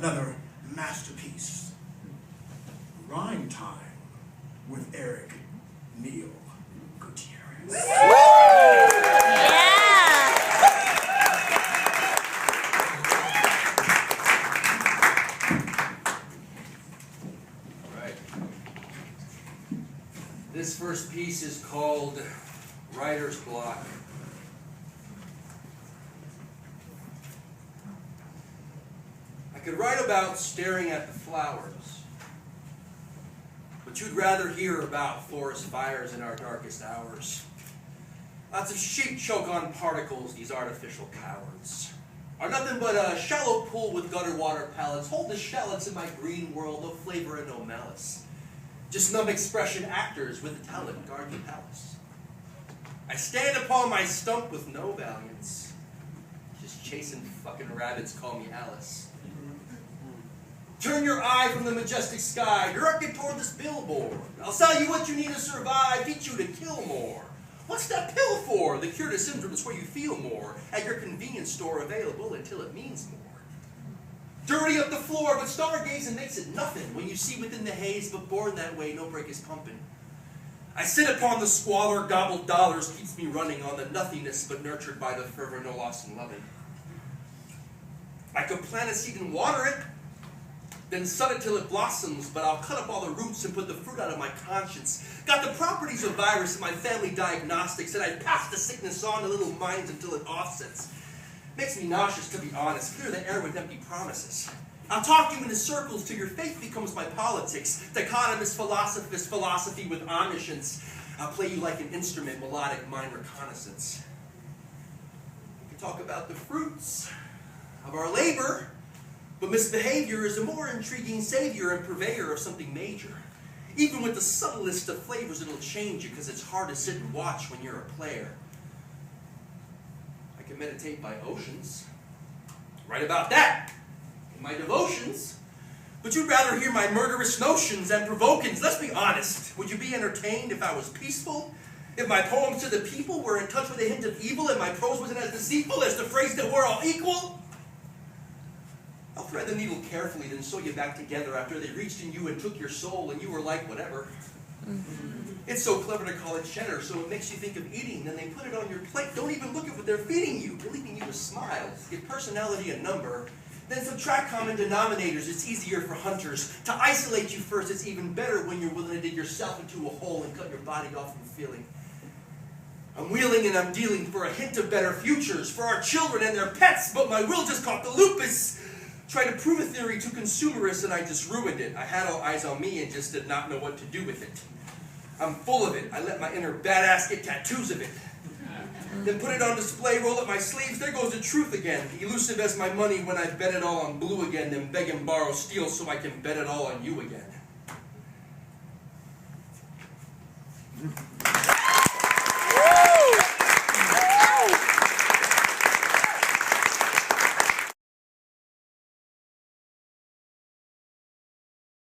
another masterpiece. Rhyme Time with Eric Neil Gutierrez. Right. This first piece is called Writer's Block. I could write about staring at the flowers, but you'd rather hear about forest fires in our darkest hours. Lots of sheep choke on particles, these artificial cowards. Are nothing but a shallow pool with gutter water pellets. Hold the shallots in my green world, no flavor and no malice. Just numb expression actors with the talent guard the palace. I stand upon my stump with no valiance. Just chasing fucking rabbits, call me Alice. Turn your eye from the majestic sky, direct it toward this billboard. I'll sell you what you need to survive, teach you to kill more. What's that pill for? The cure to syndrome is where you feel more. At your convenience store available until it means more. Dirty up the floor, but stargazing makes it nothing. When you see within the haze, but born that way, no break is pumping. I sit upon the squalor, gobbled dollars keeps me running on the nothingness, but nurtured by the fervor, no loss in loving. I could plant a seed and water it, then sun it till it blossoms, but I'll cut up all the roots and put the fruit out of my conscience. Got the properties of virus in my family diagnostics, and I pass the sickness on to little minds until it offsets. Makes me nauseous, to be honest. Clear the air with empty promises. I'll talk you into circles till your faith becomes my politics. Dichotomous philosophist, philosophy with omniscience. I'll play you like an instrument, melodic mind reconnaissance. We can talk about the fruits of our labor, but misbehavior is a more intriguing savior and purveyor of something major. Even with the subtlest of flavors, it'll change you because it's hard to sit and watch when you're a player. I can meditate by oceans. Write about that in my devotions. But you'd rather hear my murderous notions and provokings. Let's be honest. Would you be entertained if I was peaceful? If my poems to the people were in touch with a hint of evil and my prose wasn't as deceitful as the phrase that we're all equal? I'll thread the needle carefully, then sew you back together after they reached in you and took your soul and you were like whatever. It's so clever to call it cheddar, so it makes you think of eating. Then they put it on your plate. Don't even look at what they're feeding you. They're leaving you with smiles. Give personality a number. Then subtract common denominators. It's easier for hunters. To isolate you first, it's even better when you're willing to dig yourself into a hole and cut your body off from feeling. I'm wheeling and I'm dealing for a hint of better futures for our children and their pets, but my will just caught the lupus. Tried to prove a theory to consumerists and I just ruined it. I had all eyes on me and just did not know what to do with it. I'm full of it. I let my inner badass get tattoos of it. Then put it on display, roll up my sleeves, there goes the truth again. Elusive as my money when I bet it all on blue again, then beg and borrow, steal so I can bet it all on you again.